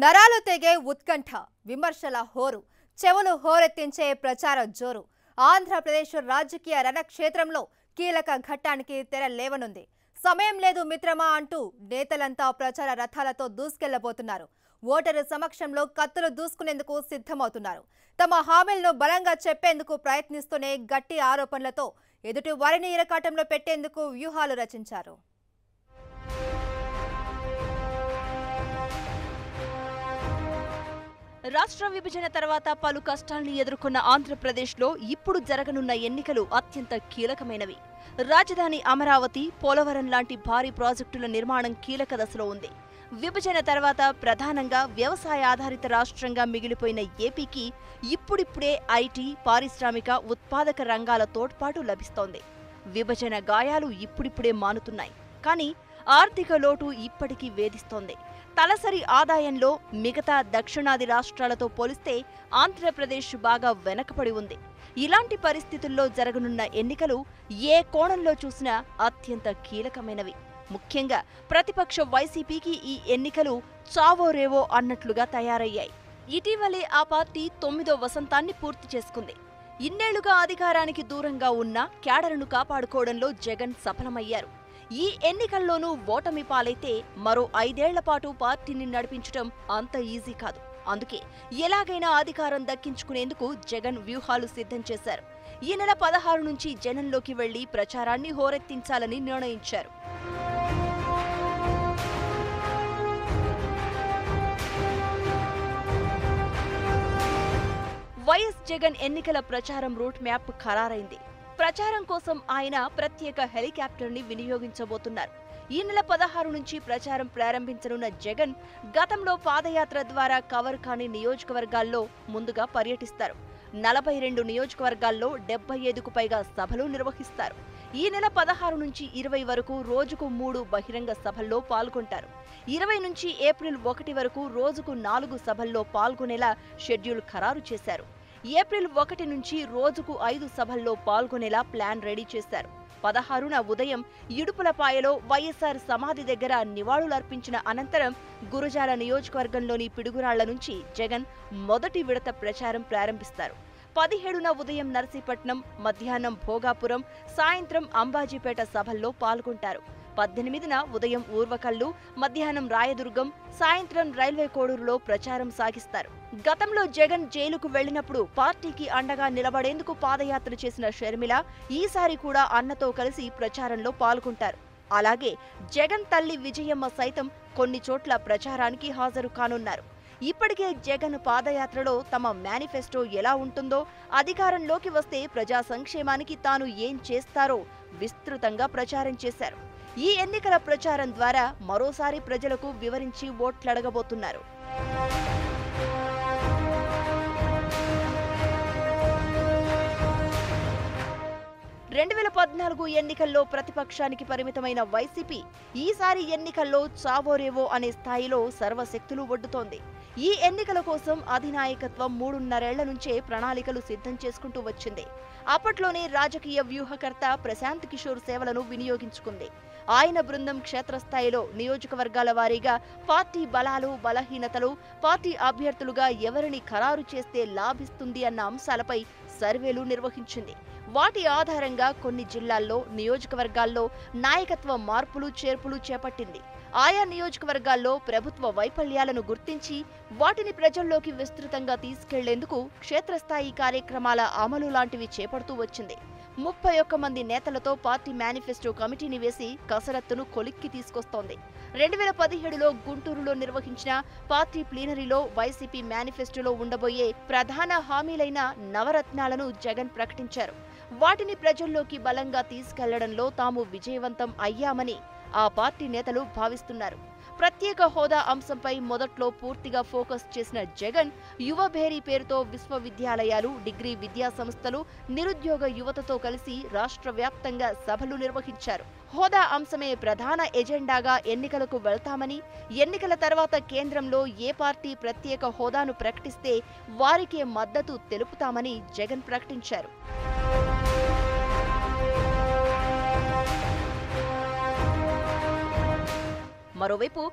నరాలు తెగే ఉత్కంఠ విమర్శల హోరు చెవులు హోరెత్తించే ప్రచార జోరు ఆంధ్రప్రదేశ్ రాజకీయ రణక్షేత్రంలో కీలక ఘట్టానికి తెర లేవనుంది. సమయం లేదు మిత్రమా అంటూ నేతలంతా ప్రచార రథాలతో దూసుకెళ్లబోతున్నారు. ఓటరు సమక్షంలో కత్తులు దూసుకునేందుకు సిద్ధమవుతున్నారు. తమ హామీలను బలంగా చెప్పేందుకు ప్రయత్నిస్తూనే గట్టి ఆరోపణలతో ఎదుటి వారిని ఇరకాటంలో పెట్టేందుకు వ్యూహాలు రచించారు. రాష్ట్ర విభజన తర్వాత పలు కష్టాలను ఎదుర్కొన్న ఆంధ్రప్రదేశ్లో ఇప్పుడు జరగనున్న ఎన్నికలు అత్యంత కీలకమైనవి. రాజధాని అమరావతి, పోలవరం లాంటి భారీ ప్రాజెక్టుల నిర్మాణం కీలక దశలో ఉంది. విభజన తర్వాత ప్రధానంగా వ్యవసాయ ఆధారిత రాష్ట్రంగా మిగిలిపోయిన ఏపీకి ఇప్పుడిప్పుడే ఐటీ, పారిశ్రామిక, ఉత్పాదక రంగాల తోడ్పాటు లభిస్తోంది. విభజన గాయాలు ఇప్పుడిప్పుడే మానుతున్నాయి. కానీ ఆర్థిక లోటు ఇప్పటికీ వేధిస్తోంది. తలసరి ఆదాయంలో మిగతా దక్షిణాది రాష్ట్రాలతో పోలిస్తే ఆంధ్రప్రదేశ్ బాగా వెనకబడి ఉంది. ఇలాంటి పరిస్థితుల్లో జరగనున్న ఎన్నికలు ఏ కోణంలో చూసినా అత్యంత కీలకమైనవి. ముఖ్యంగా ప్రతిపక్ష వైసీపీకి ఈ ఎన్నికలు చావో రేవో అన్నట్లుగా తయారయ్యాయి. ఇటీవలే ఆ పార్టీ 9వ వసంతాన్ని పూర్తి చేసుకుంది. ఇన్నేళ్లుగా అధికారానికి దూరంగా ఉన్న క్యాడర్ను కాపాడుకోవడంలో జగన్ సఫలమయ్యారు. ఈ ఎన్నికల్లోనూ ఓటమి పాలైతే మరో 5 ఏళ్ల పాటు పార్టీని నడిపించడం అంత ఈజీ కాదు. అందుకే ఎలాగైనా అధికారం దక్కించుకునేందుకు జగన్ వ్యూహాలు సిద్ధం చేశారు. ఈ నెల 16 నుంచి జనంలోకి వెళ్లి ప్రచారాన్ని హోరెత్తించాలని నిర్ణయించారు. వైఎస్ జగన్ ఎన్నికల ప్రచారం రూట్ మ్యాప్ ఖరారైంది. ప్రచారం కోసం ఆయన ప్రత్యేక హెలికాప్టర్ని వినియోగించబోతున్నారు. ఈ నెల 16 నుంచి ప్రచారం ప్రారంభించనున్న జగన్ గతంలో పాదయాత్ర ద్వారా కవర్ కాని నియోజకవర్గాల్లో ముందుగా పర్యటిస్తారు. 42 నియోజకవర్గాల్లో 75కు పైగా సభలు నిర్వహిస్తారు. ఈ నెల 16 నుంచి 20 వరకు రోజుకు 3 బహిరంగ సభల్లో పాల్గొంటారు. 20 నుంచి ఏప్రిల్ 1 వరకు రోజుకు 4 సభల్లో పాల్గొనేలా షెడ్యూల్ ఖరారు చేశారు. ఏప్రిల్ 1 నుంచి రోజుకు 5 సభల్లో పాల్గొనేలా ప్లాన్ రెడీ చేశారు. 16న ఉదయం ఇడుపులపాయలో వైఎస్ఆర్ సమాధి దగ్గర నివాళులర్పించిన అనంతరం గురజాల నియోజకవర్గంలోని పిడుగురాళ్ల నుంచి జగన్ మొదటి విడత ప్రచారం ప్రారంభిస్తారు. 17న ఉదయం నర్సీపట్నం, మధ్యాహ్నం భోగాపురం, సాయంత్రం అంబాజీపేట సభల్లో పాల్గొంటారు. 18న ఉదయం ఊర్వకల్లు, మధ్యాహ్నం రాయదుర్గం, సాయంత్రం రైల్వే కోడూరులో ప్రచారం సాగిస్తారు. గతంలో జగన్ జైలుకు వెళ్లినప్పుడు పార్టీకి అండగా నిలబడేందుకు పాదయాత్ర చేసిన షర్మిల ఈసారి కూడా అన్నతో కలిసి ప్రచారంలో పాల్గొంటారు. అలాగే జగన్ తల్లి విజయమ్మ సైతం కొన్ని చోట్ల ప్రచారానికి హాజరు కానున్నారు. ఇప్పటికే జగన్ పాదయాత్రలో తమ మేనిఫెస్టో ఎలా ఉంటుందో, అధికారంలోకి వస్తే ప్రజా సంక్షేమానికి తాను ఏం చేస్తారో విస్తృతంగా ప్రచారం చేశారు. ఈ ఎన్నికల ప్రచారం ద్వారా మరోసారి ప్రజలకు వివరించి ఓట్లడగబోతున్నారు. 2014 ఎన్నికల్లో ప్రతిపక్షానికి పరిమితమైన వైసీపీ ఈసారి ఎన్నికల్లో చావోరేవో అనే స్థాయిలో సర్వశక్తులు ఒడ్డుతోంది. ఈ ఎన్నికల కోసం అధినాయకత్వం 3.5 ఏళ్ల నుంచే ప్రణాళికలు సిద్ధం చేసుకుంటూ వచ్చింది. అప్పట్లోనే రాజకీయ వ్యూహకర్త ప్రశాంత్ కిషోర్ సేవలను వినియోగించుకుంది. ఆయన బృందం క్షేత్రస్థాయిలో నియోజకవర్గాల వారీగా పార్టీ బలాలు, బలహీనతలు, పార్టీ అభ్యర్థులుగా ఎవరిని ఖరారు చేస్తే లాభిస్తుంది అన్న అంశాలపై సర్వేలు నిర్వహించింది. వాటి ఆధారంగా కొన్ని జిల్లాల్లో, నియోజకవర్గాల్లో నాయకత్వ మార్పులు, చేర్పులు చేపట్టింది. ఆయా నియోజకవర్గాల్లో ప్రభుత్వ వైఫల్యాలను గుర్తించి వాటిని ప్రజల్లోకి విస్తృతంగా తీసుకెళ్లేందుకు క్షేత్రస్థాయి కార్యక్రమాల అమలు లాంటివి చేపడుతూ వచ్చింది. 31 మంది నేతలతో పార్టీ మేనిఫెస్టో కమిటీని వేసి కసరత్తును కొలిక్కి తీసుకొస్తోంది. 2017లో గుంటూరులో నిర్వహించిన పార్టీ ప్లీనరీలో వైసీపీ మేనిఫెస్టోలో ఉండబోయే ప్రధాన హామీలైన నవరత్నాలను జగన్ ప్రకటించారు. వాటిని ప్రజల్లోకి బలంగా తీసుకెళ్లడంలో తాము విజయవంతం అయ్యామని ఆ పార్టీ నేతలు భావిస్తున్నారు. ప్రత్యేక హోదా అంశంపై మొదట్లో పూర్తిగా ఫోకస్ చేసిన జగన్ యువభేరీ పేరుతో విశ్వవిద్యాలయాలు, డిగ్రీ విద్యా సంస్థలు, నిరుద్యోగ యువతతో కలిసి రాష్ట్ర వ్యాప్తంగా సభలు నిర్వహించారు. హోదా అంశమే ప్రధాన ఎజెండాగా ఎన్నికలకు వెళ్తామని, ఎన్నికల తర్వాత కేంద్రంలో ఏ పార్టీ ప్రత్యేక హోదాను ప్రకటిస్తే వారికే మద్దతు తెలుపుతామని జగన్ ప్రకటించారు. మరోవైపు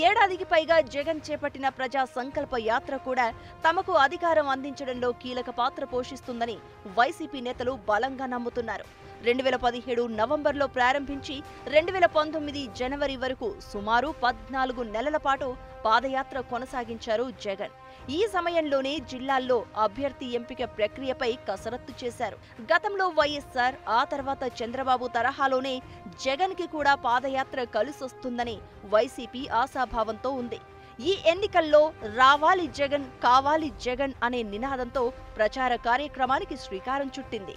ఏడాదికి పైగా జగన్ చేపట్టిన ప్రజా సంకల్ప యాత్ర కూడా తమకు అధికారం అందించడంలో కీలక పాత్ర పోషిస్తుందని వైసీపీ నేతలు బలంగా నమ్ముతున్నారు. 2017 నవంబర్లో ప్రారంభించి 2019 జనవరి వరకు సుమారు 14 నెలల పాటు పాదయాత్ర కొనసాగించారు జగన్. ఈ సమయంలోనే జిల్లాల్లో అభ్యర్థి ఎంపిక ప్రక్రియపై కసరత్తు చేశారు. గతంలో వైఎస్ఆర్, ఆ తర్వాత చంద్రబాబు తరహాలోనే జగన్ కి కూడా పాదయాత్ర కలిసొస్తుందని వైసీపీ ఆశాభావంతో ఉంది. ఈ ఎన్నికల్లో రావాలి జగన్, కావాలి జగన్ అనే నినాదంతో ప్రచార కార్యక్రమానికి శ్రీకారం చుట్టింది.